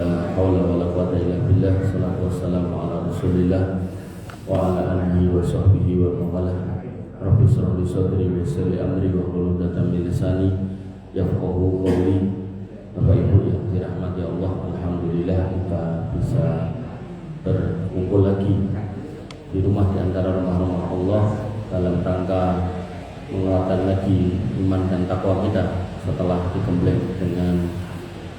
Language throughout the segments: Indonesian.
La haula wala quwwata illa billah. Wassalatu wassalamu ala Rasulillah wa ala alihi wa sahbihi wa mawalah. Rabbi shrah li sadri wa yassir li amri wa hlul 'uqdatam min lisani yafqahu qawli. Bapak Ibu yang dirahmati Allah, alhamdulillah kita bisa berkumpul lagi di rumah di antara rumah-rumah Allah dalam rangka menguatkan lagi iman dan takwa kita setelah digembleng dengan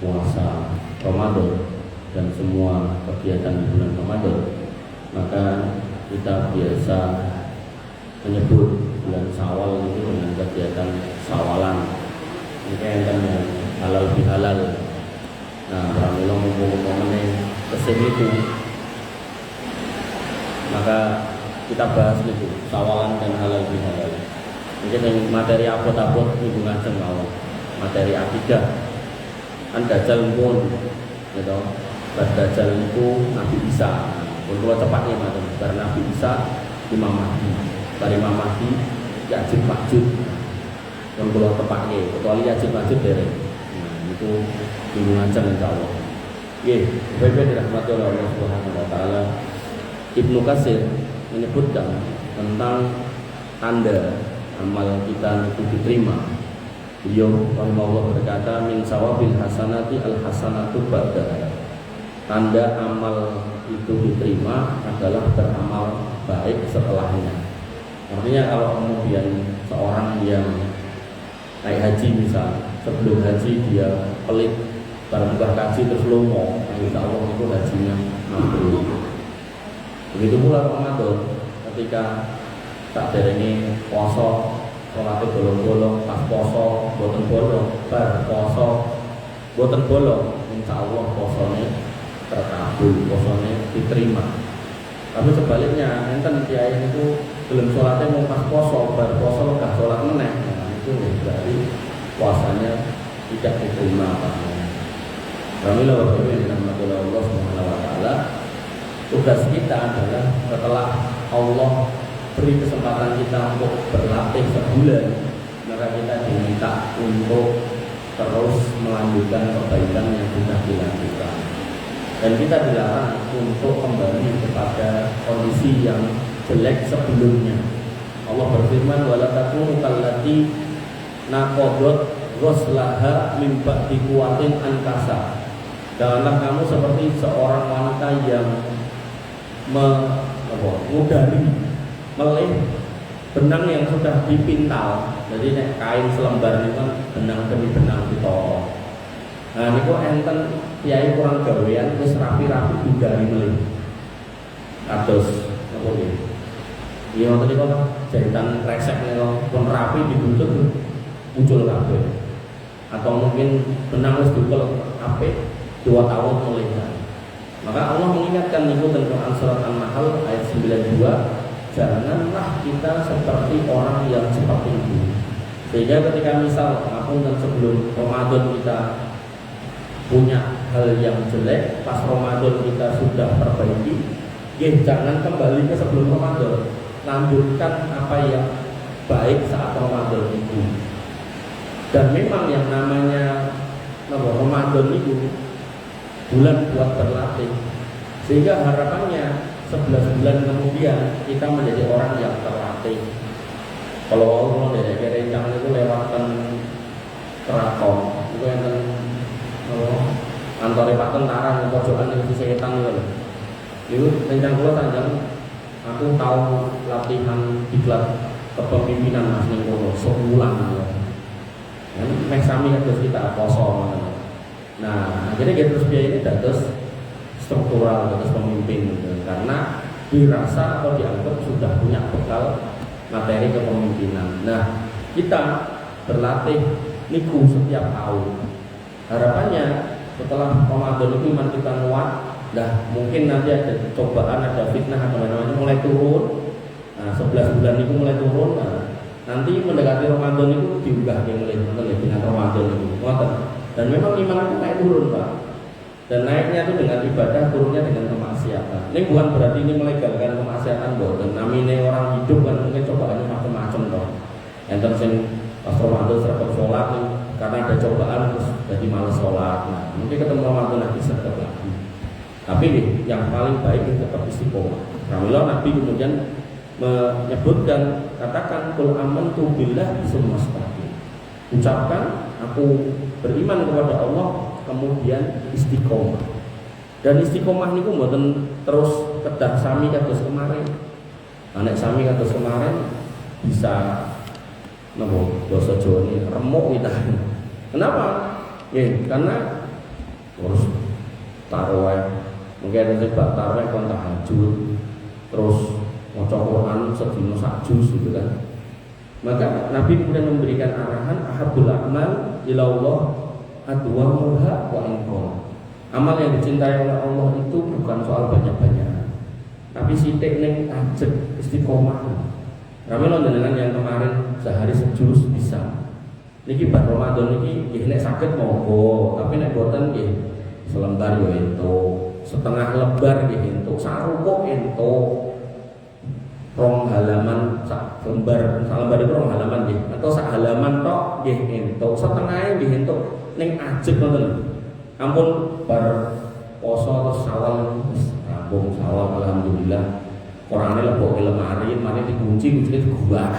puasa Ramadan dan semua kegiatan di bulan Ramadan. Maka kita biasa menyebut bulan Syawal itu dengan kegiatan sawalan, mungkin kan yang halal bihalal. Nah, pramila mumpung-mumpung kesini itu, maka kita bahas itu sawalan dan halal bihalal. Mungkin yang materi abot-abot minggu ngajeng mawon, materi akidah. Kan Dajjal pun, gitu. Dajjal itu Nabi Isa. Kalau tepatnya macam karena Nabi Isa Imam Mahdi, dari Imam Mahdi Ya'juj Ma'juj. Kalau tepatnya, kecuali Ya'juj Ma'juj dari. Nah, itu minggu ngajeng insyaallah. Nggih, bapak dirahmati oleh Allah Subhanahu wa taala. Ibnu Katsir menyebutkan tentang tanda amal kita itu diterima. Beliau rahimahullah berkata, min sawabil hasanati al hasanatu ba'da. Tanda amal itu diterima adalah beramal baik setelahnya. Artinya kalau kemudian seorang yang naik haji misal, sebelum haji dia pelit, barang kaji terus lomo, insya Allah itu hajinya mabrur. Begitu pula Ramadan, ketika tak derenge poso, sholatnya bolong-bolong, pas poso boten bolong, bar poso boten bolong, insya Allah posone terkabul, posone diterima. Tapi sebaliknya, enten kiai itu belum sholatnya mau pas poso, bar poso gak sholat meneh, nah, itu berarti puasanya tidak diterima. Alhamdulillah warahmatullahi Allah Subhanahu wa taala. Tugas kita adalah setelah Allah beri kesempatan kita untuk berlatih sebulan, maka kita diminta untuk terus melanjutkan kebaikan yang sudah dilakukan, dan kita dilarang untuk kembali kepada kondisi yang jelek sebelumnya. Allah berfirman, wala takunu kallati naqadat ghuslaha min ba'di quwwatin ankasa. Janganlah kamu seperti seorang wanita yang mengudari melih benang yang sudah dipintal. Jadi nek kain selembar itu kan benang demi benang ditoro. Nah niku enten kiai kurang gawean wis rapi-rapi dudari melih. Kados napa nggih? Iya tadi kok jahitan resek niku pun rapi ditutup muncul kabeh. Atau mungkin benang wis dukel apik 2 tahun melih. Maka Allah mengingatkan niku tentang surat An-Nahl ayat 92. Janganlah kita seperti orang yang seperti itu. Sehingga ketika misal apapun dan sebelum Ramadan kita punya hal yang jelek, pas Ramadan kita sudah perbaiki, jangan kembali ke sebelum Ramadan. Lanjutkan apa yang baik saat Ramadan itu. Dan memang yang namanya Ramadan itu bulan buat berlatih. Sehingga harapannya 11 bulan kemudian kita menjadi orang yang terlatih. Kalau Allah dari kerencang itu lewatkan keraton, itu yang kantor Pak Tentara yang pojokan yang setan itu rencang kula tanjang. Aku tahu latihan diklat kepemimpinan Mas ning kono sebulan. Kan mek sami terus kita poso. Nah, akhirnya kita terus biaya ini terus struktural, terus pemimpin gitu. Karena dirasa atau dianggap sudah punya bekal materi kepemimpinan. Nah, kita berlatih niku setiap tahun. Harapannya setelah Ramadan itu iman kita kuat, mungkin nanti ada cobaan, ada fitnah atau macam-macam mulai turun. Nah, 11 bulan itu mulai turun. Nah, nanti mendekati Ramadan itu diunggah mulai dengan Ramadan itu. Dan memang iman itu naik turun, Pak. Dan naiknya itu dengan ibadah, turunnya dengan kemaksiatan. Ini bukan berarti ini melegalkan kemaksiatan, dan namanya orang hidup kan mungkin cobaannya macam-macam toh. Enten sing pas Ramadan serapet sholat nih, karena ada cobaan terus jadi malas sholat. Nah, mungkin ketemu Ramadan lagi serapet lah. Tapi yang paling baik itu tetap istiqomah. Pramila Nabi kemudian menyebutkan, katakan kul amantu billahi tsumma istaqim. Ucapkan aku beriman kepada Allah kemudian istiqomah. Dan istiqomah niku mboten terus kedah sami kados kemarin. Nek sami kados kemarin bisa napa basa Jawa ini remuk kita. Kenapa? Karena terus tarawih, mungkin ada sebab tarawih kon tahajud, terus maca Quran sedina sak juz gitu kan. Maka Nabi kemudian memberikan arahan ahabul a'mal ila Allah adwamuha wa in qala. Amal yang dicintai oleh Allah itu bukan soal banyak-banyak, tapi sithik ning ajeg istiqomah. Kami dengan yang kemarin sehari sejus bisa. Niki bar Ramadan niki nggih nek saged monggo, tapi nek boten nggih selembar yo entuk, setengah lembar nggih entuk, sarupuk entuk. Rong halaman sak lembar itu rong halaman nggih, atau sak halaman tok nggih entuk, setengah nggih entuk ning ajeg ngoten. Ampun bar poso terus sawal wis rampung sawal alhamdulillah. Qur'ane leboke lemari, mari dikunci, kuncine digubah.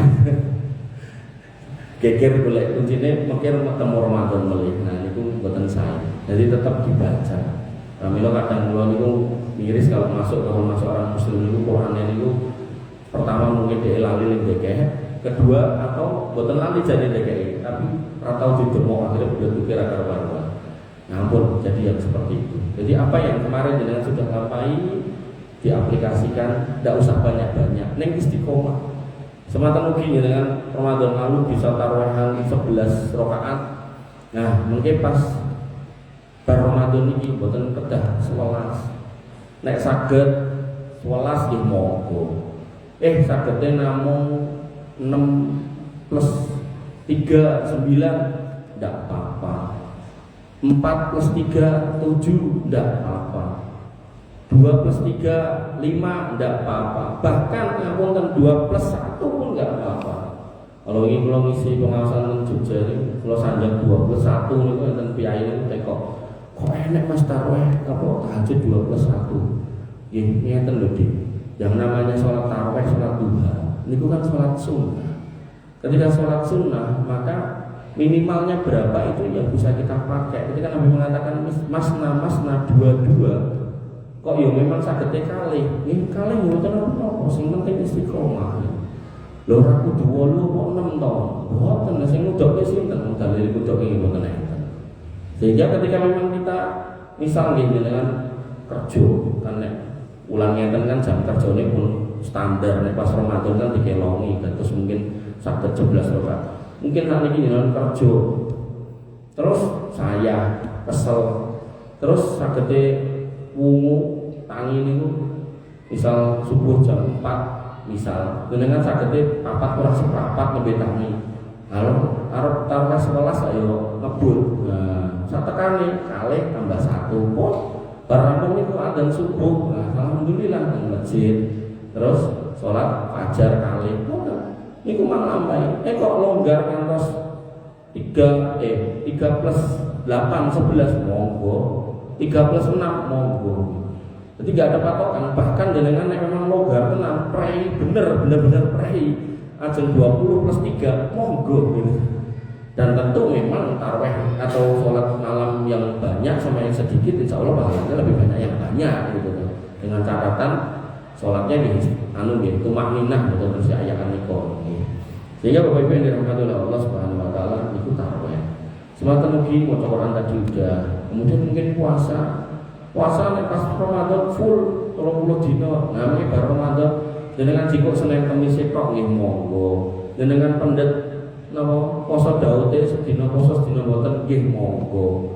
Geger golek kuncine mikir ketemu Ramadan melih. Nah niku mboten sae. Jadi tetap dibaca. Pramila kadang kula niku miris kalau masuk ke rumah seorang muslim niku Qur'ane niku pertama mungkin dia lali ning dekeh, kedua atau mboten lali jadi dekeh, tapi atau didemok akhirnya udah pikir akar-akaran. Nah ampun, jadi yang seperti itu. Jadi apa yang kemarin jenengan sudah lampahi diaplikasikan, tidak usah banyak-banyak, neng istiqomah. Semata mungkin dengan Ramadan lalu bisa taruhan 11 rakaat. Nah mungkin pas bar Ramadan ini boten kedah 11. Nek saged 11 nggih monggo. Sagednya namung 6 plus 3 9 ndak apa-apa. 4 plus 3 7 ndak apa-apa. 2 plus 3 5 ndak apa-apa. Bahkan ngapunten 2 plus 1 pun ndak apa-apa. Kalau ini kalau ngisi pengawasan Jogja ini, kalau sanjang 2 plus 1 niku enten piyai niku tekok. Kok enek Mas tarawih apa tahajud 2 plus 1. Nggih ngeten lho Dik. Yang namanya sholat tarawih, sholat duha, niku kan sholat sunnah. Ketika sholat sunnah, maka minimalnya berapa itu yang bisa kita pakai. Ketika Nabi mengatakan masna dua, kok ya memang sagete kalih. Nggih kalih mboten apa-apa, sing penting istiqomah. Lho ora kudu 8 kok 6 to. Mboten sing ngudoke sinten, dalil ngudoke mboten enten. Sehingga ketika memang kita misal nggih dengan kerja kan nek ulang ngeten kan jam kerjane pun standar, nek pas Ramadan kan dikelongi kan terus mungkin saged 11 rakaat. Mungkin saat ini dengan kerja terus saya kesel terus sagede wungu tangi niku misal subuh jam 4 misal dengan sagede 4 kurang seperempat lebih tangi. Lalu arep tambah 11 ayo ngebut. Nah, satekane kalih tambah 1 pun barang niku adzan subuh. Nah, alhamdulillah nang masjid. Terus sholat fajar kalih. Niku malampai. Kok longgar ngantos 3 plus 8 11 monggo. 3 plus 6 monggo. Jadi gak ada patokan. Bahkan dengan memang longgar tenan prei bener-bener prei. Ajeng 20 plus 3 monggo gitu. Dan tentu memang tarawih atau sholat malam yang banyak sama yang sedikit insya Allah pahalanya lebih banyak yang banyak gitu kan. Dengan catatan sholatnya gitu tumakninah betul terus ayakan niko. Sehingga Bapak Ibu yang dirahmati oleh Allah Subhanahu Wa Taala itu tarawih. Semata mungkin mau Quran tadi udah, kemudian mungkin puasa nih pas Ramadan full 30 dino. Nah mungkin baru Ramadan dengan jikuk Senin Kamis kok nggih monggo. Dengan pendet napa poso daute sedina poso sedina boten nggih monggo.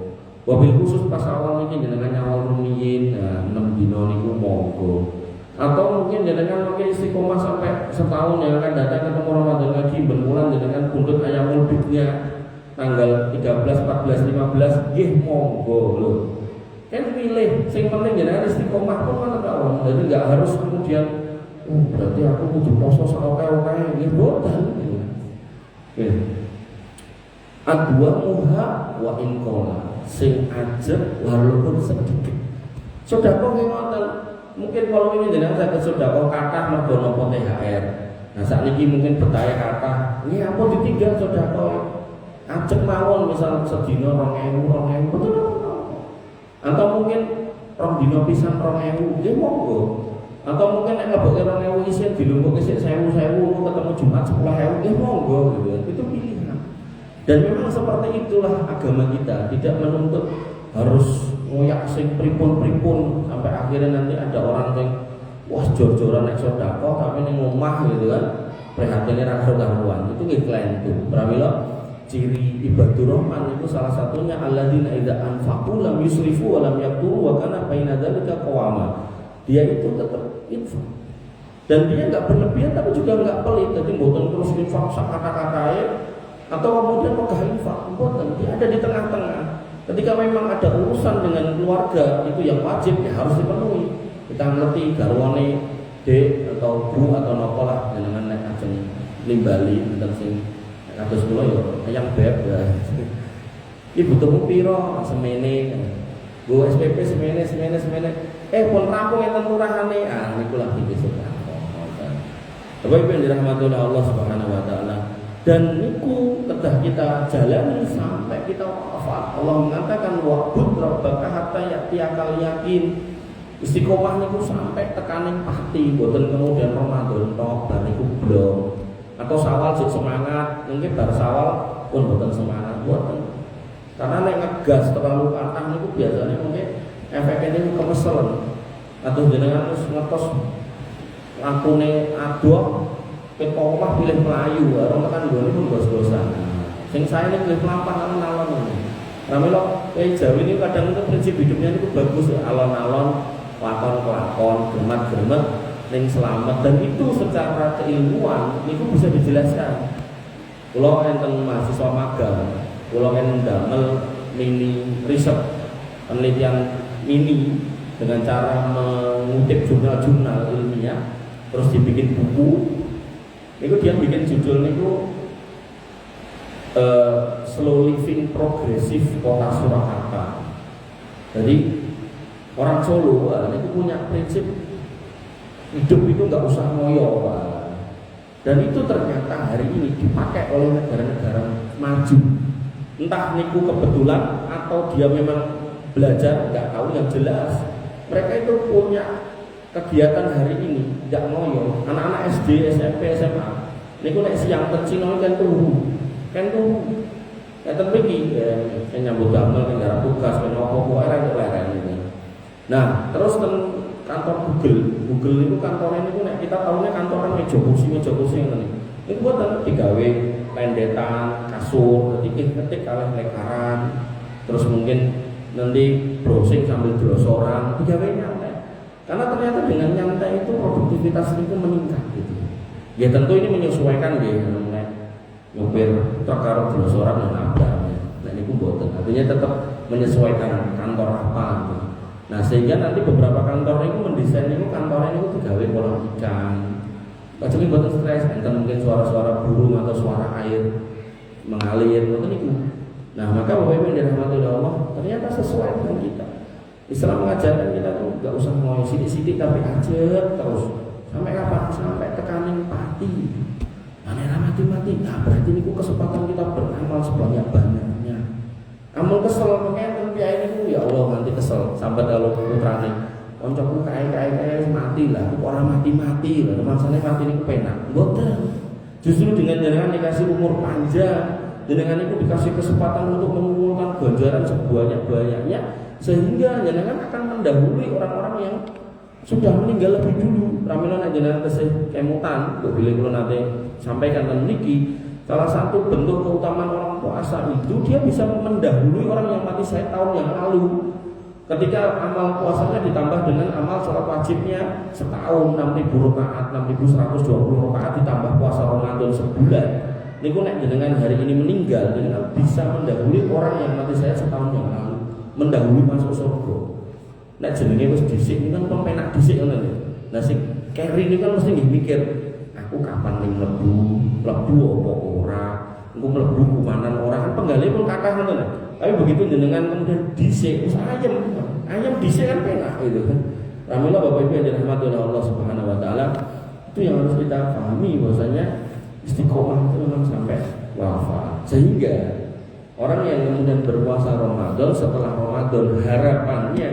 Wabil khusus pas awal niki jenengan nyawal rumiyin 6 dina niku monggo. Atau mungkin jenengan mungkin istiqomah sampai setahun yang akan datang ketemu Ramadan lagi berbulan jenengan pundut ayamul bidnya tanggal 13, 14, 15 nggih monggo lho. Kan pilih sing penting jenengan istiqomah kok kan kawan. Jadi enggak harus kemudian berarti aku kudu poso sakake-oke nggih boten. Adwa muha wa in qala sing ajeb walaupun sedikit. Sedekah ki ngoten. Mungkin kalau ini jenengan saged sedekah kathah mergo napa THR. Nah sakniki mungkin betahe kathah. Nggih ampun ditinggal sedekah. Ajeng mawon misal sedina 2000 betul. Atau mungkin rong dina pisan 2000 nggih monggo. Atau mungkin nek ngebokke 2000 isin dilumpukke sik 1000 ketemu Jumat 10.000 nggih monggo gitu. Itu pilihan. Dan memang seperti itulah agama kita, tidak menuntut harus ngoyak sing pripun-pripun sampai akhirnya nanti ada orang yang wah jor-joran nek sedekah tapi ning omah gitu kan. Prihatine ra karuan. Itu nggih klaim itu. Pramila ciri ibadur rahman itu salah satunya alladzina idza anfaqu lam yusrifu wa lam yaqturu wa kana baina dzalika qawama. Dia itu tetap infak. Dan dia enggak berlebihan tapi juga enggak pelit. Jadi mboten terus infak sak kata-katae atau kemudian megah infak. Mboten, dia ada di tengah-tengah. Ketika memang ada urusan dengan keluarga itu yang wajib ya harus dipenuhi. Kita ngerti garwane Dek atau Bu atau nopo lah jenengan nek ajeng limbali enten sing kados kula ya ayam beb ya. Iki butuhmu piro semene. Go SPP semene. Pun rampung enten turahane. Ah niku lagi besok. Bapak Ibu yang dirahmati oleh Allah Subhanahu wa taala. Dan niku kedah kita jalani sampai kita wafat. Allah mengatakan wa'bud rabbaka hatta ya'tiyakal yakin. Istiqomah niku sampai tekaning pati, boten kemudian Ramadan tok bar niku blong. Atau Syawal sik semangat, mungkin bar Syawal pun boten semangat, boten. Karena nek ngegas terlalu kathah niku biasanya mungkin efeknya niku kemesel. Atau jenengan wis ngetos lakune adoh ket omah pilih melayu, orang tekan nggone pun gos-gosan. Sing saya nek pilih melampah alon-alon. Pramila Jawa ini kadang itu prinsip hidupnya itu bagus, alon-alon, lakon-lakon, gemat-gemet ning selamat, dan itu secara keilmuan itu bisa dijelaskan. Kula enten mahasiswa magang, kula ndamel mini riset penelitian mini dengan cara mengutip jurnal-jurnal ilmiah terus dibikin buku. Niku dia bikin judul niku Slow Living Progressive Kota Surakarta. Jadi orang Solo itu punya prinsip hidup itu nggak usah ngoyo, dan itu ternyata hari ini dipakai oleh negara-negara maju. Entah niku kebetulan atau dia memang belajar, nggak tahu, yang jelas mereka itu punya kegiatan hari ini nggak ngoyo. Anak-anak SD, SMP, SMA niku nek siang tercino kan tuh iki nyambut damel negara tugas opo-opo era ini. Nah, terus kantor Google itu kantornya itu nek kita tahunya kantornya meja kursi ngene. Itu buat digawe lendetan, kasur, ketik kalih lekaran. Terus mungkin nanti browsing sambil drosoran, digawe nyantai. Karena ternyata dengan nyantai itu produktivitas itu meningkat gitu. Ya tentu ini menyesuaikan nggih nyopir truk karo drosoran dan abang. Nah ini mboten. Artinya tetap menyesuaikan kantor apa gitu. Nah sehingga nanti beberapa kantor itu mendesain itu kantornya itu digawe kolam ikan. Kecuali buatan stres, enten mungkin suara-suara burung atau suara air mengalir, buatan itu. Nah maka Bapak Ibu yang dirahmati oleh Allah, ternyata sesuai dengan kita. Islam mengajarkan kita tuh gak usah mau sidik-sidik tapi aja terus. Sampai kapan? Sampai tekanin pati. Mana mati-mati? Nah berarti ini kesempatan kita beramal sebanyak-banyaknya. Amal kesel makanya piye niku ya Allah nanti kesel sampai kalau putrane koncoku kae mati lah, orang mati-mati lah. Maksudnya mati niku penak. Mboten. Justru dengan jenengan dikasih umur panjang, jenengan itu dikasih kesempatan untuk mengumpulkan ganjaran sebanyak-banyaknya, sehingga jenengan akan mendahului orang-orang yang sudah meninggal lebih dulu. Pramila nek jenengan tesih kemutan, kok bilih kula nate sampaikan ten niki, salah satu bentuk keutamaan orang puasa itu dia bisa mendahului orang yang mati saya tahun yang lalu. Ketika amal puasanya ditambah dengan amal sholat wajibnya setahun 6.000 rakaat, 6.120 rakaat ditambah puasa Ramadan sebulan. Niku nek jenengan hari ini meninggal, jenengan bisa mendahului orang yang mati saya setahun yang lalu, mendahului masuk surga. Nek jenenge wis dhisik niku kan penak dhisik ngono lho. Lah sing keri niku kan mesti mikir, aku kapan ning mlebu apa ora. engko mlebu kumanan orang kan penggali pun kathah ngoten. Tapi begitu jenengan kemudian dhisik ayam dhisik kan penak gitu kan. Alhamdulillah Bapak Ibu yang dirahmati oleh Allah Subhanahu wa taala, itu yang harus kita pahami bahwasanya istiqomah itu memang sampai wafat. Sehingga orang yang kemudian berpuasa Ramadan setelah Ramadan harapannya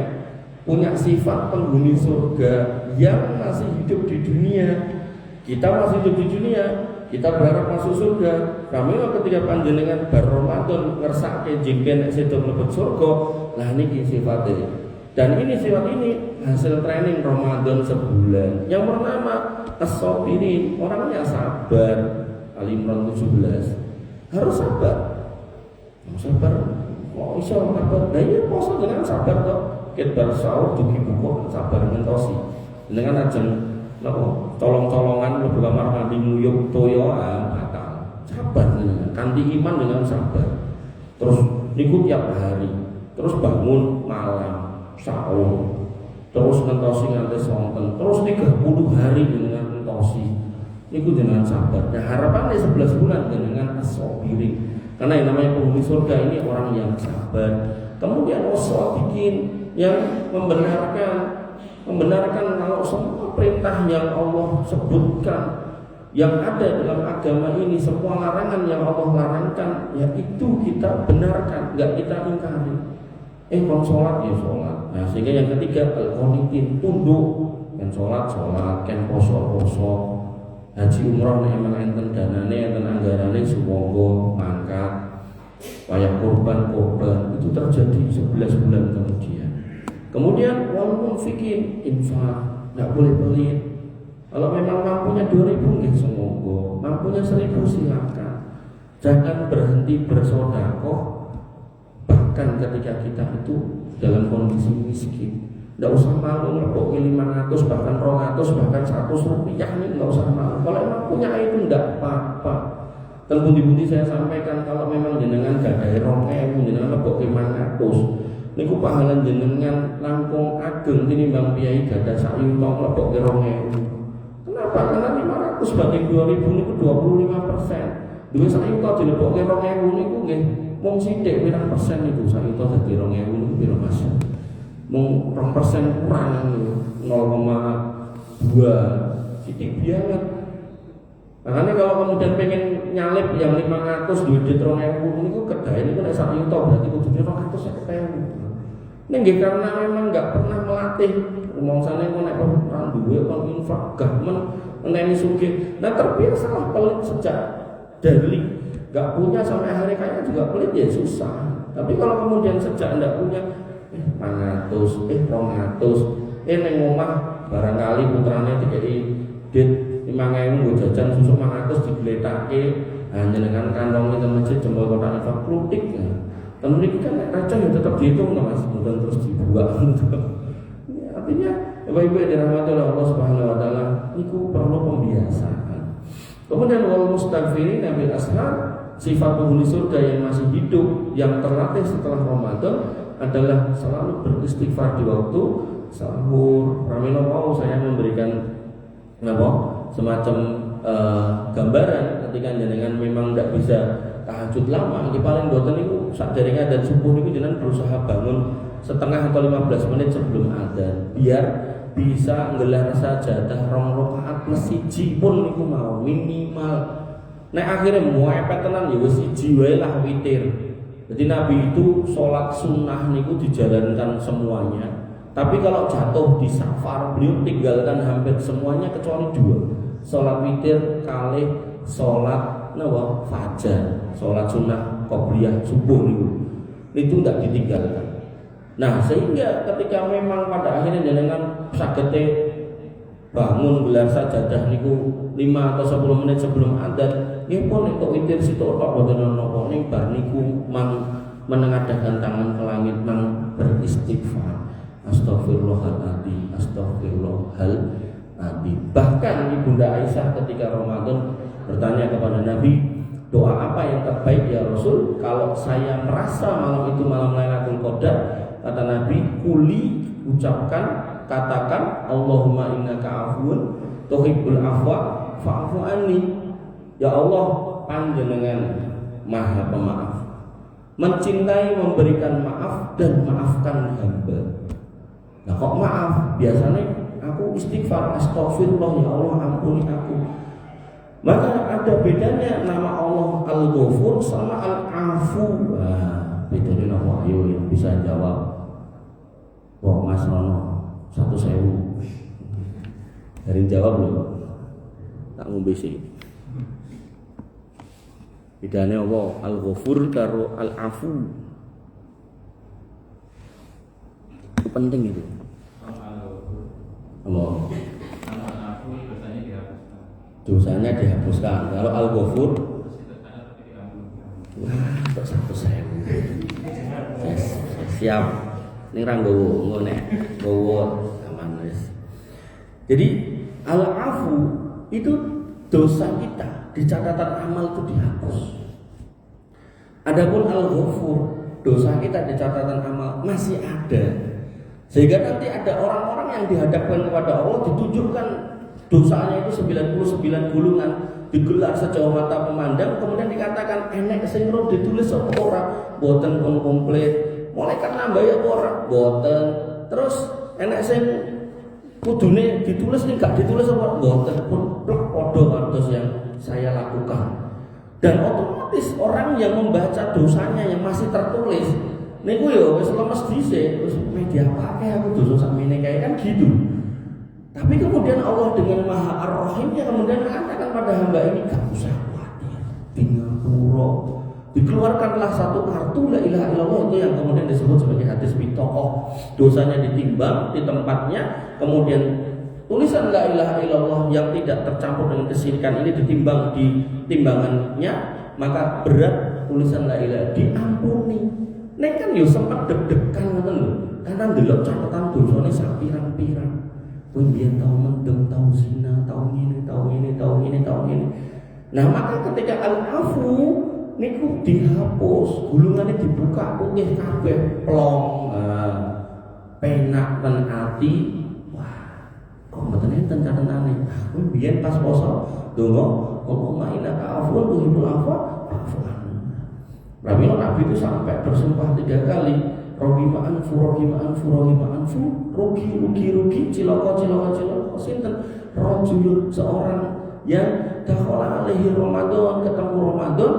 punya sifat penghuni surga yang masih hidup di dunia. Kita masih hidup di dunia, kita berharap masuk surga. Kami ketika panjenengan bar Ramadan ngersake jengken sedo mlebet surga, lah niki sifatnya. Dan ini sifat ini hasil training Ramadan sebulan. Yang pertama as-sabirin, orangnya sabar. Al-Imran 17. Harus sabar. Sabar. Kok iso sabar? Nah iya poso dengan sabar kok. Ket bar sahur dugi buku sabar ngentosi. Dengan ajeng napa colong-colongan mlebu kamar mandi nguyuh toya batal. Sabar dengan kanthi iman dengan sabar. Terus niku tiap hari. Terus bangun malam, sahur. Terus ngentosi nganti sonten. Terus 30 hari dengan ngentosi. Niku dengan sabar. Nah harapannya 11 bulan dengan as-sabirin. Karena yang namanya penghuni surga ini orang yang sabar. Kemudian bikin yang membenarkan kalau semua perintah yang Allah sebutkan yang ada dalam agama ini, semua larangan yang Allah larangkan, ya itu kita benarkan, nggak kita ingkari. Kalau sholat ya sholat. Nah sehingga yang ketiga al-qanitin, tunduk. Kan sholat, kan poso. Haji umroh nek emang enten danane, enten anggarane sumangga mangkat. Wayah korban itu terjadi 11 bulan kemudian. Kemudian wal munfiqin, infak, enggak boleh pelit. Kalau memang mampunya 2.000 nggih sumangga, mampunya 1.000 silakan. Jangan berhenti bersedekah bahkan ketika kita itu dalam kondisi miskin. Tidak usah malu ngelepok 500 bahkan 200 bahkan 100 rupiah ini tidak usah malu. Kalau emang punya itu tidak apa-apa. Dan budi-budi saya sampaikan kalau memang jenengan gadai 2.000 jenengan lepok 500 niku pahala jenengan langkung ageng tinimbang piyai gadah sak yuta lepok 2.000. Kenapa? Karena 500 banding 2.000 niku 25%. Duwe sak yuta dilepok 2.000 niku nggih mung sithik pirang persen niku sak yuta dadi 2.000 niku pira Mas? Mung 2% kurang 0,2 titik banget. Makanya kalau kemudian pengen nyalip yang 500 duit 2.000 niku kedai niku nek sak yuta berarti kudune 250.000. Ini nggih karena memang enggak pernah melatih rumangsane kok nek ora duwe kon infak gah meneni sugih. Nah terbiasa lah pelit sejak dari enggak punya sampai hari kaya juga pelit ya susah. Tapi kalau kemudian sejak enggak punya 500, 200, neng omah barangkali putrane dikei dit 5.000 nggo jajan susu 500 digletake, njenengan kantong itu masjid jempol kotak infak klutik. Temen iki kan nek receh ya tetep dihitung Mas, bukan terus dibuang. Artinya Bapak-ibu yang dirahmati oleh Allah Subhanahu wa taala, niku perlu pembiasaan. Kemudian wal mustaghfirin bil ashar, sifat penghuni surga yang masih hidup yang terlatih setelah Ramadan adalah selalu beristighfar di waktu sahur. Pramila mau saya memberikan semacam gambaran ketika jenengan memang tidak bisa tahajud lama, ini paling boten niku sakderenge adzan subuh niku jenengan berusaha bangun setengah atau 15 menit sebelum adzan biar bisa nggelar sajadah 2 rakaat plus 1 pun niku mau minimal. Nek akhirnya muepet tenan ya wis 1 wae lah witir. Jadi Nabi itu sholat sunnah niku dijalankan semuanya. Tapi kalau jatuh di safar beliau tinggalkan hampir semuanya kecuali 2. Sholat witir kali sholat fajar, sholat sunnah qobliyah subuh niku. Itu tidak ditinggalkan. Nah sehingga ketika memang pada akhirnya jenengan sagete bangun gelar sajadah niku 5 atau 10 menit sebelum adzan, nggih pun untuk witir situ tok boten napa ning bar niku mang menengadahkan tangan ke langit mang beristighfar. Astagfirullahaladzim, astagfirullahaladzim. Bahkan Ibunda Aisyah ketika Ramadan bertanya kepada Nabi, doa apa yang terbaik ya Rasul? Kalau saya merasa malam itu malam Lailatul Qadar, kata Nabi, kuli ucapkan, katakan Allahumma innaka afuwun tuhibbul afwa fa'fu anni. Ya Allah, panjenengan Maha Pemaaf. Mencintai memberikan maaf dan maafkan hamba. Nah kok maaf? Biasanya aku istighfar, astagfirullah, ya Allah ampuni aku. Maka ada bedanya nama Allah Al-Ghafur sama Al-Afu. Nah, bedanya nama ayo yang bisa jawab. Wah Mas Rono 1.000. Dari jawab loh. Tak ngombe sih. Bedanya apa? Al-Ghafur karo Al-Afu. Itu penting itu. Apa? Al-Afu dosanya dihapuskan. Dosanya dihapuskan. Kalau Al-Ghafur wah, kok 1.000. Siap. Ini ra nggowo nek nggowo aman wis. Jadi Al-Afu itu dosa kita di catatan amal itu dihapus. Adapun Al-Ghafur, dosa kita di catatan amal masih ada. Sehingga nanti ada orang-orang yang dihadapkan kepada Allah ditunjukkan dosanya itu 99 gulungan, digelar sejauh mata memandang, kemudian dikatakan enek sing ro ditulis apa ora, boten pun komplit. Malaikat nambah ya ora, boten. Terus enek sing kudune ditulis nih gak ditulis apa, boten pun padha kados yang saya lakukan. Dan otomatis orang yang membaca dosanya yang masih tertulis niku yo wis lemes dhisik, wis media pakai aku dosa sakmene kayak kan gitu. Tapi kemudian Allah dengan Maha Ar-Rahimnya kemudian mengatakan pada hamba ini gak usah khawatir, tinggal pura. Dikeluarkanlah satu kartu la ilaha illallah itu yang kemudian disebut sebagai hadis bitokoh. Dosanya ditimbang di tempatnya, kemudian tulisan la ilaha illallah yang tidak tercampur dengan kesyirikan ini ditimbang di timbangannya, maka berat tulisan la ilaha diampuni. Nek kan yo sempat deg-degan ngoten lho, karena ndelok catatan dosane sak pirang-pirang. Kowe biyen tau mendem, tau zina, tau ngene, tau ngene, tau ngene, tau ngene. Nah, maka ketika Al-Afu niku dihapus, gulungane dibuka putih kabeh, plong. Penak ten ati. Wah, kok mboten enten catetane. Kowe biyen pas poso donga, Allahumma innaka afuwun tuhibbul afwa fa'fu anni. Nabi itu sampai bersumpah 3 kali. Rohima'an fu, rugi, cilaka, sinten rajulun, seorang yang dakhala alaihi Ramadan, ketemu Ramadan,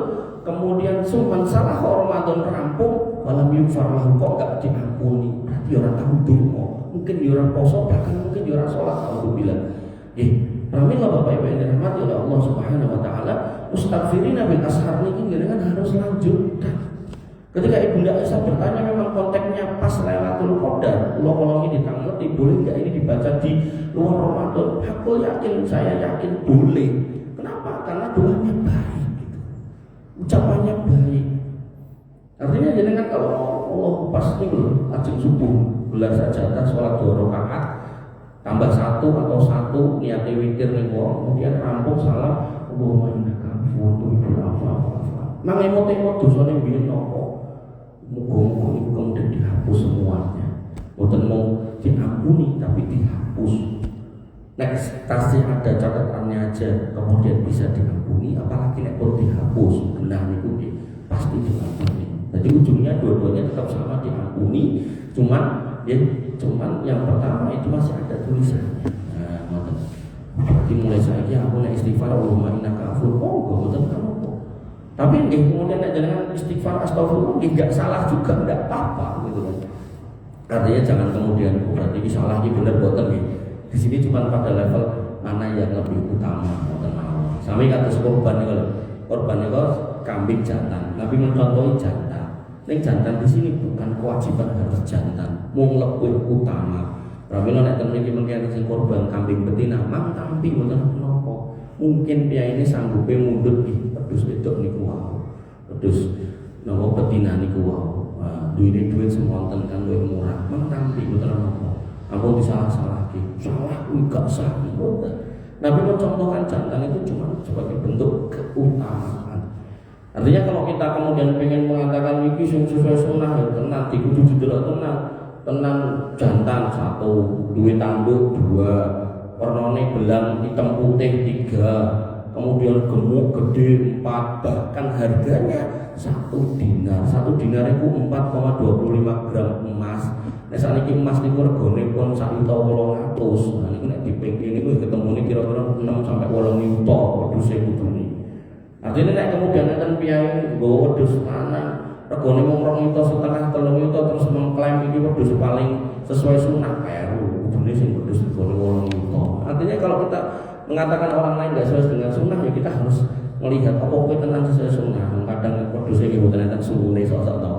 kemudian summan salah Ramadan rampung, malam yufar lahu, kok gak diampuni. Berarti orang tahu donga, mungkin orang poso, bahkan mungkin orang sholat. Aku bilang Alhamdulillah Bapak Ibu yang dirahmati oleh Allah Subhanahu wa taala, mustaghfirina bil ashar niki kan harus lanjutkan. Ketika Ibunda Aisyah bertanya, memang konteksnya pas Lailatul Qadar, kula ini ditangeti, boleh enggak ini dibaca di luar Ramadan? Aku yakin, saya yakin boleh. Kenapa? Karena doanya baik gitu. Ucapannya baik. Artinya jenengan kalau Allah pas niku ajeng subuh, gelar sajadah salat 2 rakaat, tambah 1 atau 1 niate witir niku, kemudian rampung salam, Allahumma innaka afuwwun tuhibbul afwa fa'fu anni. Mangemot-emot dosane biyen napa? Muga-muga itu kemudian dihapus semuanya. Bukan mau diampuni tapi dihapus. Next tasih ada catatannya aja kemudian bisa diampuni, apalagi nek pun dihapus benar itu pasti diampuni. Jadi ujungnya dua-duanya tetap sama diampuni. Cuman yang pertama itu masih ada tulisannya. Nah, jadi mulai saja aku nek istighfar Allahumma innaka afuwwun monggo kamu. Tapi kemudian jangan istighfar astagfirullah enggak salah juga, enggak apa-apa gitu kan. Artinya jangan kemudian berarti ini salah, ini benar boten nih. Di sini cuma pada level mana yang lebih utama, boten mawon. Sami kados korban niku lho. Korban niku kambing jantan. Nabi mencontohi jantan. Ning jantan di sini bukan kewajiban harus jantan, mung lebih utama. Pramila nek temen iki mengkene sing korban kambing betina, mang tampi boten napa. Mungkin piyai ini sanggupe mundut iki pedus wedok niku wae. Pedus napa betina niku wae. Duwine duit semonten kan luwih murah. Mang tampi boten napa. Ampun disalah-salahke. Salah kuwi gak sah boten. Nabi mencontohkan jantan itu cuma sebagai bentuk keutamaan. Artinya kalau kita kemudian pengen mengatakan iki sing sesuai sunnah ya tenan dikudu didelok tenan jantan 1, duwe tanduk 2, warnane belang hitam putih 3, kemudian gemuk gede 4, bahkan harganya 1 dinar. 1 dinar itu 4,25 gram emas. Nek sakniki emas niku regane pun 1.800.000. Nah niku nek dipikir niku ketemune kira-kira 6 sampai 8 juta wedhuse kudune. Artinya nek kemudian enten piyai nggawa wedhus lanang regane mung 2,5 juta 3 juta terus mengklaim iki wedhus paling sesuai sunnah, peru kudune sing wedhus regane 8 juta. Artinya kalau kita mengatakan orang lain tidak sesuai dengan sunnah, ya kita harus melihat apa kowe tenan sesuai sunnah. Kadang wedhus iki mboten enten sungune sok-sok to.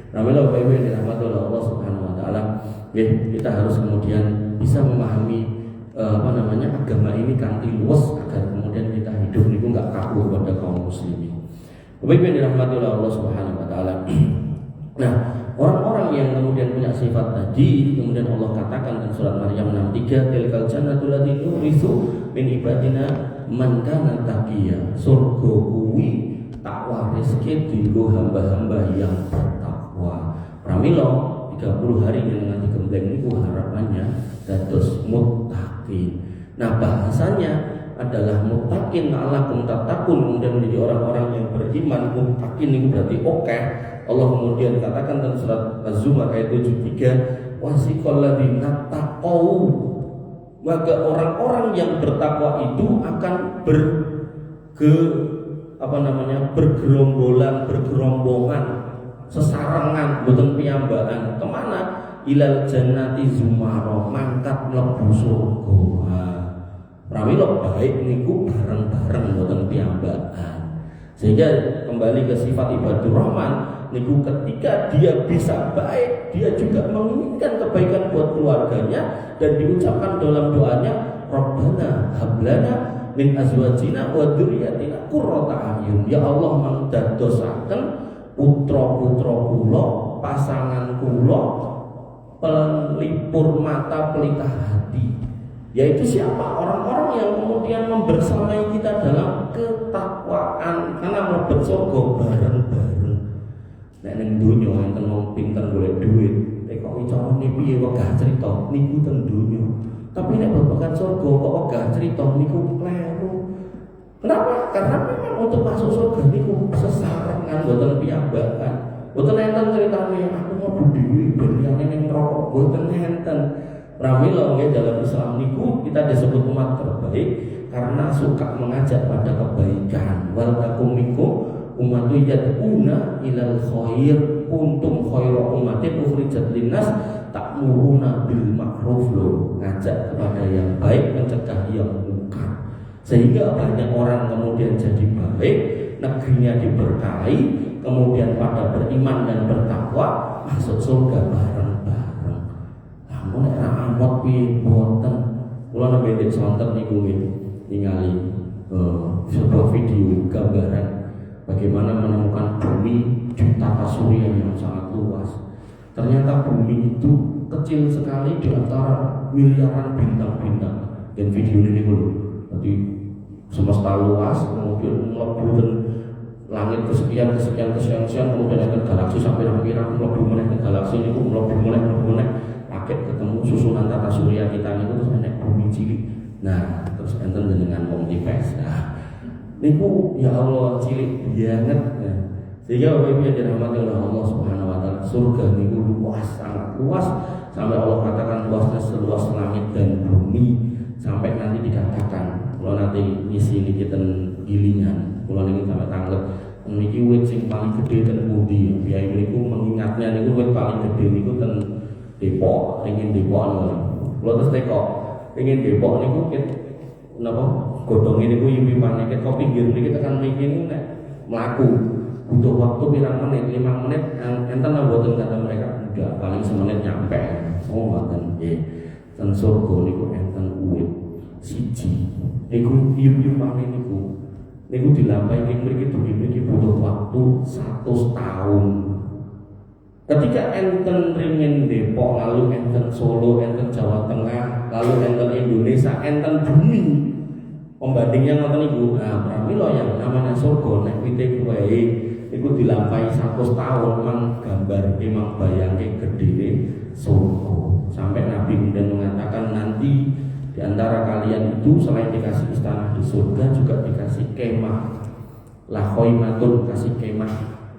Namanya Bapak Ibu yang dirahmati oleh Allah Subhanahu wa taala, ya, kita harus kemudian bisa memahami agama ini kanthi luas agar kemudian kita hidup niku enggak kaku kepada kaum muslimin. Bapak Ibu yang dirahmati oleh Allah Subhanahu wa taala. Nah, orang-orang yang kemudian punya sifat tadi, kemudian Allah katakan dalam surat Maryam 63, tilkal jannatul lati nuritsu min ibadina man kana taqiya. Surga kuwi tak wariske dienggo hamba-hamba yang bertakwa. Pramila 30 hari yang nanti gembleng niku harapannya dados muttaqin. Nah, bahasanya adalah muttaqin la'allakum tattaqun, kemudian menjadi orang-orang yang beriman. Muttaqin itu berarti oke. Allah kemudian katakan dalam surat Az-Zumar ayat 73, wasiqal ladzina taqau, maka orang-orang yang bertakwa itu akan bergerombongan, sesarengan, boten piyambakan. Kemana? Ilal jannati zumara, mangkat mlebu surga. Pramila baik niku bareng-bareng boten piyambakan. Sehingga kembali ke sifat ibadur rahman niku, ketika dia bisa baik, dia juga menginginkan kebaikan buat keluarganya, dan diucapkan dalam doanya, Rabbana hablana min azwajina wa dzurriyyatina qurrata a'yun. Ya Allah, mangdadosaken putra-putra kula, pasangan kula pelipur mata, pelita hati. Yaitu siapa? Orang-orang yang kemudian membersamai kita dalam ketakwaan, karena mlebet surga bareng-bareng. Nek ning donya enten wong pinter golek duit, nek kok carane piye wegah crita niku teng donya. Tapi nek babagan surga kok wegah crita niku kleru. Kenapa? Karena memang untuk masuk surga niku sesarengan, boten piyambakan. Boten enten critane aku mau dhewe ben liyane ning neraka, boten enten. Pramila dalam Islam niku kita disebut umat terbaik karena suka mengajak pada kebaikan. Wal takum minkum ummatun yad'una ilal khair kuntum khairu ummatin ukhrijat linnas ta'muruna bil ma'ruf, ngajak kepada yang baik, mencegah yang munkar. Sehingga banyak orang kemudian jadi baik, negerinya diberkahi, kemudian pada beriman dan bertakwa masuk surga bareng-bareng. Namun nek amot piye boten. Kula nembe ndek sonten niku ningali sebuah video gambaran bagaimana menemukan bumi juta surya yang sangat luas. Ternyata bumi itu kecil sekali di antara miliaran bintang-bintang. Dan video ini dulu, jadi semesta luas, kemudian mlebu langit kesekian, kemudian ada galaksi sampai kira mlebu meneh ke galaksi niku mlebu meneh paket ketemu susunan tata surya kita niku terus enek bumi cilik. Nah, terus enten dengan multiverse. Nah, niku ya Allah cilik banget. Nah, sehingga Bapak Ibu yang dirahmati oleh Allah Subhanahu wa taala, surga niku luas, sangat luas, sampai Allah katakan luasnya seluas langit dan bumi, sampai nanti dikatakan kalau nanti ngisi niki ten gilingan, kalau niki sampai tanglet niki wit sing paling gede ten pundi. Biaya niku mengingatnya niku wit paling gede niku ten Depok, ingin Depok niku. Kalau terus teko ingin Depok niku napa godhong niku yimpi-yimpi ket kok pinggir niki tekan mriki nek mlaku butuh waktu pirang menit, 5 menit, enten mboten kata mereka, udah paling semenit nyampe. Oh mboten nggih. Ten surga niku enten uwit siji. Niku yimpi-yimpi niku dilampahi mriki mriki butuh waktu 100 tahun. Ketika enten ringin Depok, lalu enten Solo, enten Jawa Tengah, lalu enten Indonesia, enten bumi. Pembandingnya ngoten niku. Nah, pramila yang namanya surga nek wite kuwi iku dilampahi 100 tahun, mang gambar memang bayangke gedene surga. Sampai Nabi kemudian mengatakan nanti Di antara kalian itu selain dikasih istana di surga juga dikasih kemah. La khaimatun, kasih kemah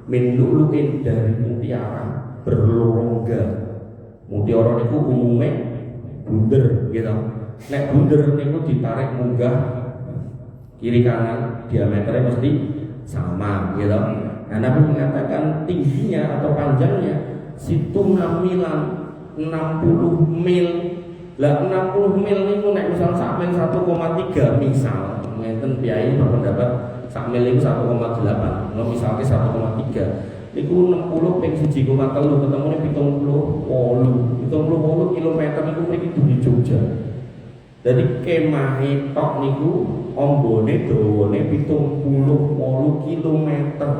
min lu'lu'in, dari mutiara berlongga. Mutiara niku umume bunder gitu. Nek bunder niku ditarik munggah kiri kanan diameternya mesti sama gitu. Nah, Nabi mengatakan tingginya atau panjangnya situ milan 60 mil. Lah 60 mil niku nek misal sak mil 1,3 misal ngenten piyai berpendapat sak mil itu 1,8, kalau misalnya 1,3 itu 60 ping 1,3 ketemu ini 78 kilometer itu mriki di Jogja. Jadi kemah tok niku ombone dawane 78 kilometer.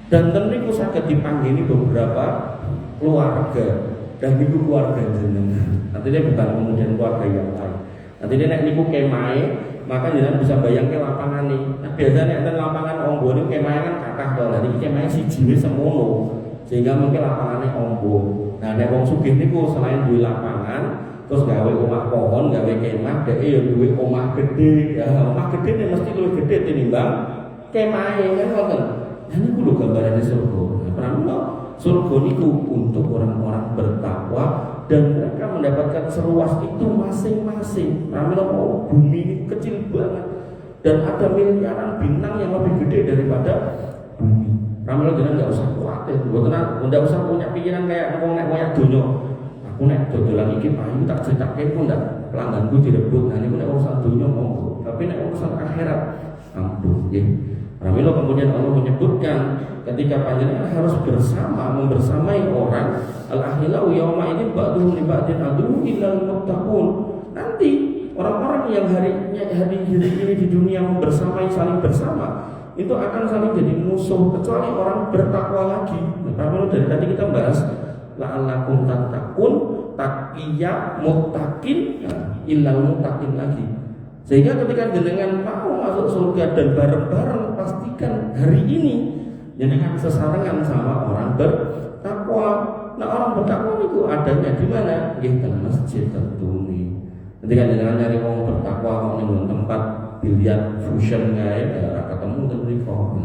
Dan niku saged dipanggeni beberapa keluarga, dan niku keluarga jenengan. Artinya bukan kemudian keluarga yang lain. Nanti nek niku kemahe, maka jenengan bisa bayangke lapangan nih. Nah, biasanya enten lapangan ombo niku kemahe kan kathah to. Lah iki kemahe siji wis semono. Sehingga mungkin lapangannya ombo. Nah, nek wong sugih niku selain duwe lapangan, terus gawe omah pohon, gawe kemah, dhek ya duwe omah gede. Ya, omah gede nek mesti luwih gede tinimbang kemahe kan ngoten. Nah, niku lho gambarane surga. Pramila surga niku untuk orang-orang bertakwa dan mereka mendapatkan seluas itu masing-masing. Pramila bumi ini kecil banget dan ada miliaran bintang yang lebih gede daripada bumi. Pramila jenengan enggak usah khawatir, enggak usah punya pikiran kayak wong nek moyak donya. Aku nek dodolan iki payu tak critake kok ndak pelangganku direbut. Nah niku nek urusan donya monggo, tapi nek urusan akhirat ampun nggih. Pramila kemudian Allah menyebutkan ketika panjenengan harus membersamai orang al-ahillau yauma idzin ba'duhum li ba'din adu illal muttaqun. Nanti orang-orang yang hari ini di dunia membersamai, saling bersama, itu akan saling jadi musuh kecuali orang bertakwa lagi. Nah, dari tadi kita bahas la'allakum tattaqun, taqiyya, muttaqin, illal muttaqin lagi. Sehingga ketika jenengan mau masuk surga dan bareng-bareng pastikan hari ini jenengan sesarengan sama orang bertakwa. Nah, orang bertakwa itu adanya di mana? Di masjid tentunya. Ketika jenengan nyari orang bertakwa kok ning tempat biliar fusion kae ora ketemu tentu kok.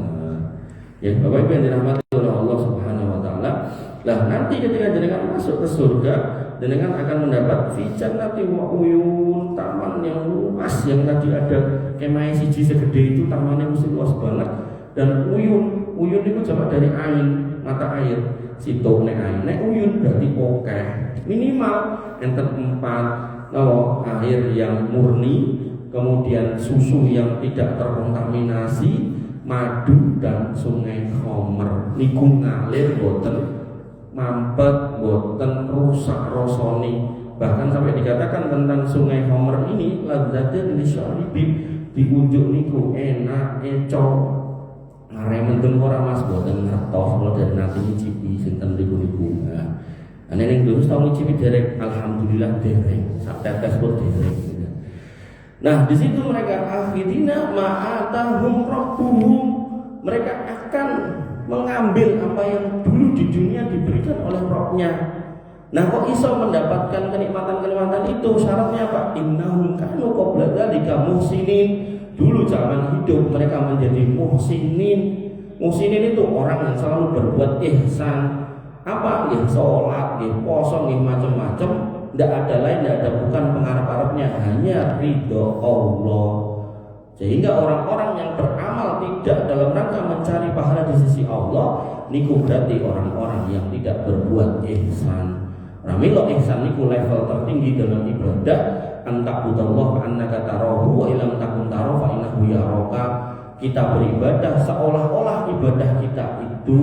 Ya Bapak Ibu yang dirahmati oleh Allah Subhanahu wa taala. Lah nanti ketika jenengan masuk ke surga, jenengan akan mendapat fi jannati wa uyun, taman yang luas yang tadi ada kemah siji segede itu, tamannya mesti luas banget. Dan uyun itu jamak dari ain, mata air. Situ nek ain, nek uyun berarti oke. Minimal enten 4 air yang murni, kemudian susu yang tidak terkontaminasi, madu dan sungai Khomer. Niku ngalir boten mampet, boten rusak rosoni. Bahkan sampai dikatakan tentang sungai Khomer ini ladzatun lisyaribin, diunjuk niku enak eco. Ngaremen ora Mas boten ngertos kula dari nanti nyicipi sinten niku. Nah, nek dulu tau nyicipi derek, alhamdulillah derek. Sak tetes pun derek. Nah, di situ mereka akhirina ma'atahum rabbuhum, mereka akan mengambil apa yang dulu di dunia diberikan oleh Rabb-nya. Nah, kok iso mendapatkan kenikmatan-kenikmatan itu? Syaratnya apa? Innahum kanu qabla dzalika muhsinin. Dulu zaman hidup mereka menjadi muhsinin. Muhsinin itu orang yang selalu berbuat ihsan. Apa? Ya sholat, ya puasa, ya macam-macam. Tidak ada lain, tidak ada bukan pengharap-harapnya, hanya ridho Allah. Sehingga orang-orang yang beramal tidak dalam rangka mencari pahala di sisi Allah, niku berarti orang-orang yang tidak berbuat ihsan. Ramilo ihsan niku level tertinggi dalam ibadah. Antakbudallah annaka tarahu wa illam takun tarahu fa innahu yaraka. Kita beribadah seolah-olah ibadah kita itu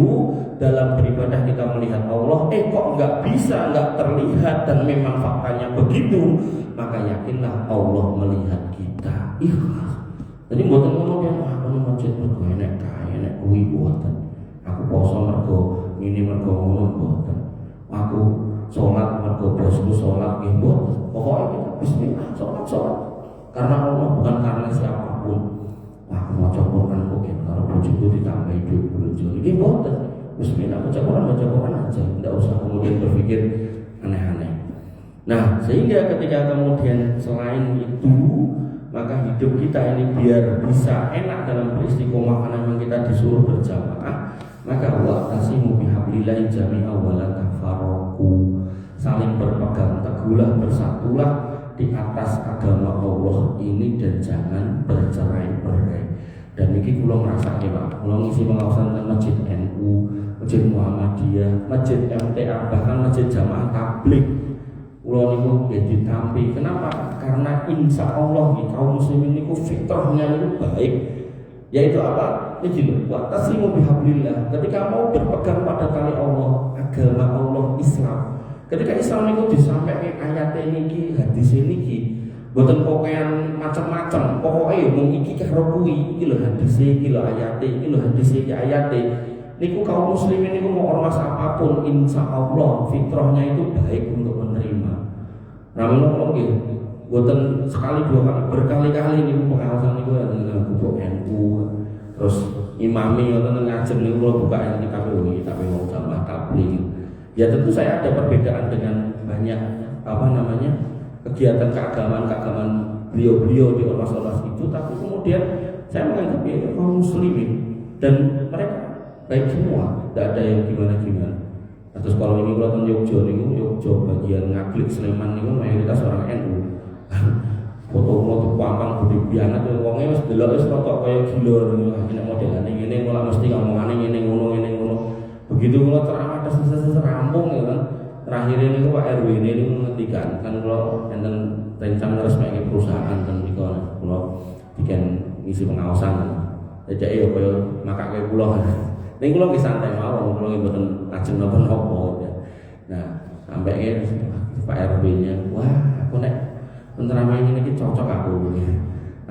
dalam beribadah kita melihat Allah, kok nggak bisa, nggak terlihat dan memang faktanya begitu, maka yakinlah Allah melihat kita. Ikhlas. Jadi mboten ngono yang aku masjid mergo enek kae enek kuwi mboten. Aku poso mergo ngene mergo ngono mboten. Aku sholat mergo bosku sholat nggih mboten. Pokoke kita bismillah sholat. Karena Allah bukan karena siapapun. Aku maca Quran kok karo bojoku ditambahi dhuwit bojo. Iki mboten. Bismillah baca Quran aja, tidak usah kemudian berpikir aneh-aneh. Nah, sehingga ketika kemudian selain itu, maka hidup kita ini biar bisa enak dalam beristiqomah karena memang kita disuruh berjamaah, maka wa'tasimu bihablillahi jami'a wa la tafarraqu. Saling berpegang teguhlah, bersatulah di atas agama Allah ini dan jangan bercerai-berai. Dan ini kula ngrasake Pak, kula ngisi pengawasan masjid NU, masjid Muhammadiyah, masjid MTA, bahkan masjid Jamaah Tabligh. Kula niku nggih ditampi. Kenapa? Karena insya Allah kaum muslimin niku fitrahnya itu baik. Yaitu apa? Ini wa tasimu bihablillah. Ketika mau berpegang pada tali Allah, agama Allah, Islam. Ketika Islam niku disampaikan ayat niki, hadis niki, boten pokokan macam-macam. Pokoke mung iki karo kuwi, iki lho hadis iki lho ayat iki lho hadis iki ayat. Niku kaum muslimin niku mau ormas apapun, insya Allah fitrahnya itu baik untuk menerima. Namun kalau gitu, buatan sekali dua kali, berkali-kali nih pengawasan itu dengan kubuk NU, terus imami atau ngajem nih kalau buka ini KPU, tapi mau Jamaah Tabligh. Ya tentu saya ada perbedaan dengan banyak kegiatan keagamaan beliau-beliau di ormas-ormas itu, tapi kemudian saya menganggap ya kaum muslimin dan mereka baik semua, tidak ada yang gimana-gimana. Terus kalau ini kalau Yogyo bagian Ngaglik Sleman itu mayoritas orang NU. Foto-foto pampang budi biana tuh wongnya wis delok wis rada kaya gila nek modelane ngene malah mesti ngomongane ngene ngono. Begitu kalau ceramah terus rampung ya kan. Terakhir ini Pak RW ini menghentikan kan kalau enten rencana resmi perusahaan kan niku kalau bikin ngisi pengawasan. Jadi ya kaya makake kula. Ning kula ki santai mawon, kula mboten ajeng napa-napa ya. Nah, sampai Pak RW-nya, wah, aku nek penceramah ini cocok aku ya.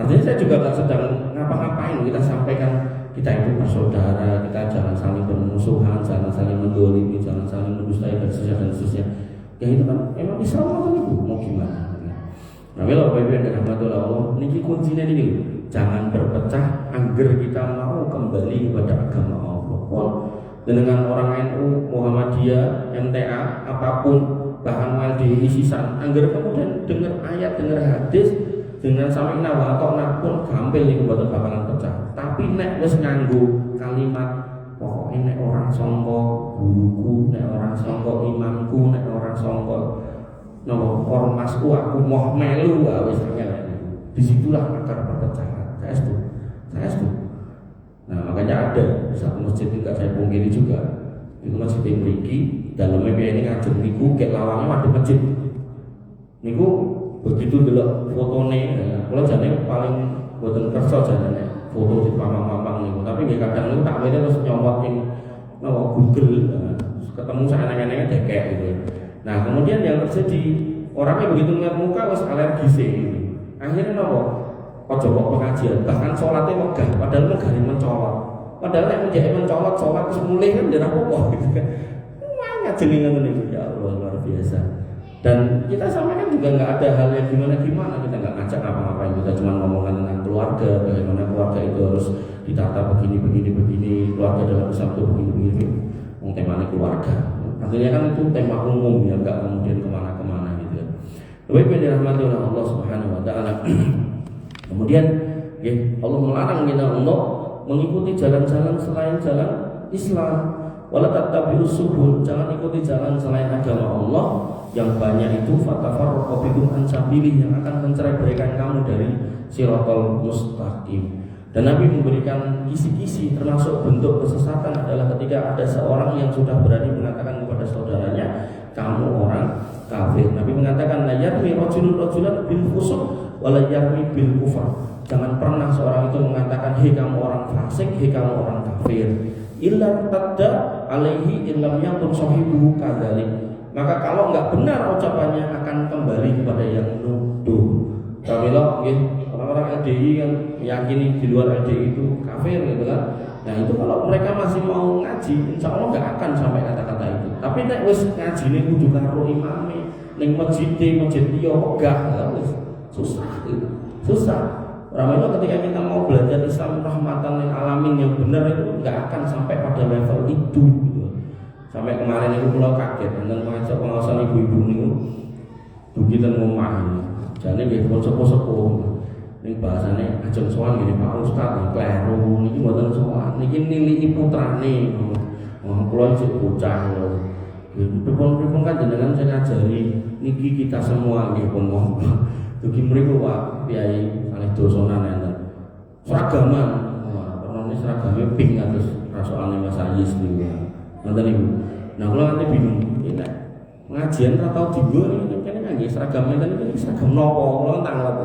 Artinya saya juga nggak sedang ngapa-ngapain, kita sampaikan kita itu bersaudara, kita jangan saling bermusuhan, jangan saling mendolimi, jangan saling mendustai dan seterusnya. Ya itu kan emang Islam kan itu mau gimana? Nah, kalau Bapak Ibu rahmatullah Allah, niki kuncinya ini, jangan berpecah agar kita mau kembali kepada agama Allah. Dengan orang NU, Muhammadiyah, MTA, apapun, bahkan LDI sisan, agar kemudian dengar ayat, dengar hadis, dengan sami'na wa ata'na pun gampil nih buat bakalan pecah. Tapi nek wis nganggo kalimat pokoknya nek orang sangka guruku, nek orang sangka imamku, nek orang sangka ormasku aku mau melu wis angel. Disitulah akar perpecahan. Saya setuju. Nah makanya ada satu masjid tidak saya pungkiri juga, itu masjid yang mriki dalamnya ini ngajem niku kayak lawangnya ada masjid. Niku begitu delok fotone, kalau jane paling boten kersa jane foto di pampang-pampang niku, tapi nggih kadang niku tak wene terus nyomot ing Google, ketemu saeneng-enenge dekek gitu. Nah kemudian yang terjadi orangnya begitu ngeliat muka wis alergi sih. Akhirnya nopo? Ojo kok pengajian, bahkan sholatnya megah, padahal megah mencolot. Padahal nek menjadi mencolot sholat terus mulai kan jadi apa gitu kan. Ngajelingan itu ya Allah luar biasa. Dan kita sampaikan juga nggak ada hal yang gimana, kita nggak ngajak apa-apa, kita cuma ngomongin tentang keluarga, bagaimana keluarga itu harus ditata begini, keluarga dalam bersatu begini. Temanya keluarga. Artinya kan itu tema umum ya, nggak kemudian kemana-kemana gitu. Lebih baik dirahmati oleh Allah Subhanahu Wa Taala. Kemudian ya, Allah melarang kita untuk mengikuti jalan-jalan selain jalan Islam. Wala tattabi'us subul, jangan ikuti jalan selain agama Allah yang banyak itu fatafarraqu bikum an sabilih, yang akan mencerai-beraikan kamu dari siratal mustaqim. Dan Nabi memberikan kisi-kisi termasuk bentuk kesesatan adalah ketika ada seorang yang sudah berani mengatakan kepada saudaranya, kamu orang kafir. Nabi mengatakan la yarmi rajulan bil fusuq wala yarmi bil kufar. Jangan pernah seorang itu mengatakan hei kamu orang fasik, hei kamu orang kafir. Illa tadda alaihi illam yakun sahibuhu kadzalik. Maka kalau enggak benar ucapannya akan kembali kepada yang nuduh. Kamilah orang-orang LDI yang meyakini di luar LDI itu kafir gitu kan. Nah itu kalau mereka masih mau ngaji, insya Allah nggak akan sampai kata-kata itu. Tapi nek wis ngaji nih kudu karo imame, ning masjid liya megah, susah. Ramai ketika kita mau belajar Islam rahmatan lil alamin yang benar itu nggak akan sampai pada level itu. Gitu. Sampai kemarin itu pulau kaget dan mengajak pengawasan ibu-ibu nih. dugi ten omah. Jane nggih pun sepuh-sepuh. Ning bahasane ajeng sowan ngene Pak Ustaz, kleru niki mboten sowan. Niki niliki putrane. Oh, kula isih bocah lho. Pripun kan jenengan saya ngajari niki kita semua nggih pun monggo. Dugi mriku Pak Kyai kalih dosonan enten. Seragaman. Wah, karena ini seragamnya pink atus rasane Mas Ayis niku. Ngoten niku. Nah, kula nanti bingung. Ini pengajian ra tau dienggo niki kene ngangge seragam enten iki seragam napa kula tanglet.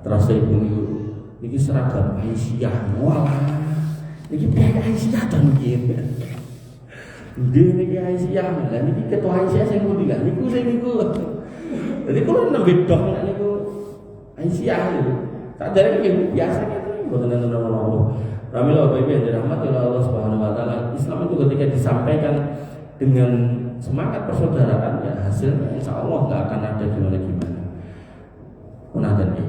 Terus ibu niku niki seragam Aisyah. Walah. Niki Aisyah to niki. Nggih niki Aisyah. Lah niki ketua Aisyah sing pundi kan niku sing niku. Jadi kula nembe dok niku Aisyah niku. Tak jare nggih biasa gitu mboten enten napa-napa. Pramila Bapak Ibu yang dirahmati oleh Allah Subhanahu wa taala, Islam itu ketika disampaikan dengan semangat persaudaraan ya hasilnya insyaallah enggak akan ada gimana-gimana. Punten nggih.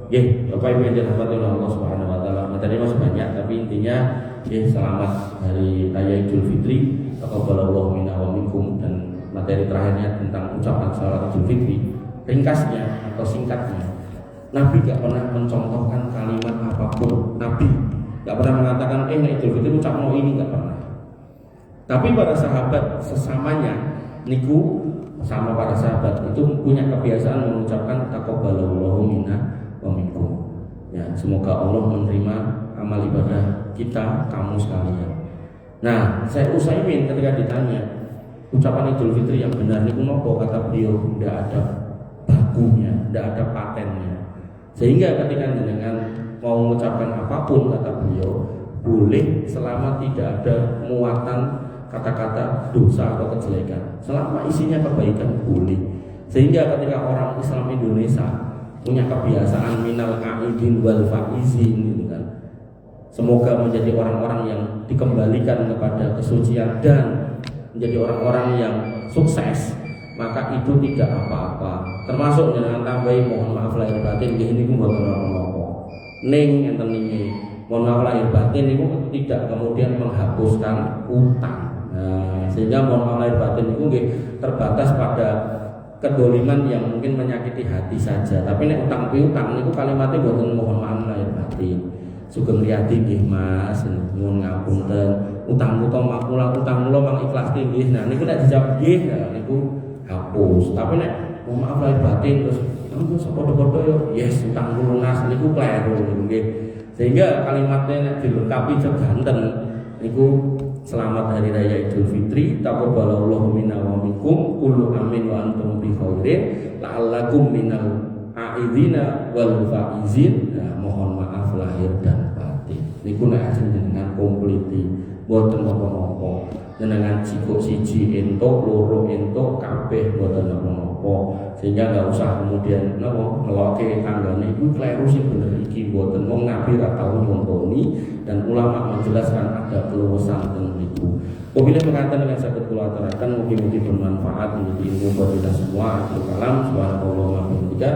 Nggih, Bapak Ibu yang dirahmati oleh Allah Subhanahu wa taala, materi masih banyak tapi intinya nggih selamat hari raya Idul Fitri, taqabbalallahu minna wa minkum, dan materi terakhirnya tentang ucapan salat Idul Fitri. Ringkasnya atau singkatnya, Nabi gak pernah mencontohkan kalimat apapun. Nabi gak pernah mengatakan Idul Fitri ucapno ini, gak pernah. Tapi para sahabat sesamanya niku sama para sahabat itu punya kebiasaan mengucapkan taqabbalallahu minna wa minkum. Ya, semoga Allah menerima amal ibadah kita kamu sekalian. Nah, saya Utsaimin ketika ditanya ucapan Idul Fitri yang benar niku nopo, kata beliau tidak ada bakunya, tidak ada patennya. Sehingga ketika jenengan mau mengucapkan apapun, kata beliau, boleh selama tidak ada muatan kata-kata dosa atau kejelekan. Selama isinya kebaikan boleh. Sehingga ketika orang Islam Indonesia punya kebiasaan minal aidin wal faizin gitu kan. Semoga menjadi orang-orang yang dikembalikan kepada kesucian dan menjadi orang-orang yang sukses, maka itu tidak apa-apa. Termasuk dengan tambahi mohon maaf lahir batin nggih niku mboten apa-apa. Ning enten niki mohon maaf lahir batin niku tidak kemudian menghapuskan utang. Nah, sehingga mohon maaf lahir batin niku nggih terbatas pada kedoliman yang mungkin menyakiti hati saja. Tapi nek utang piutang niku kalimatnya mboten mohon maaf lahir batin. Sugeng riyadi nggih Mas, nyuwun ngapunten. Utangmu to makula, utang kula mang ikhlas nggih. Nah niku nek dijawab nggih niku hapus. Tapi nek mohon maaf lahir batin terus kamu sepodo-podo yo yes utang lunas niku kleru nggih. Sehingga kalimatnya nek dilengkapi seganten niku selamat hari raya Idul Fitri, taqabbalallahu minna wa minkum, qul amin wa antum bi khairin, la'allakum minal aidina wal faizin. Nah, mohon maaf lahir dan batin. Niku nek ajeng jenengan kompliti, boten napa-napa. Jenengan cikuk siji entuk, loro entuk, kabeh boten napa-napa. Sehingga enggak usah kemudian napa ngeloke tanggane iku kleru sing bener iki boten. Wong Nabi ra tau nyontoni dan ulama menjelaskan ada keluasan teng niku. Apabila berkaitan dengan sakit kula aturaken mugi-mugi bermanfaat menjadi ilmu buat kita semua. Kalam subhanallah wa bihamdihi.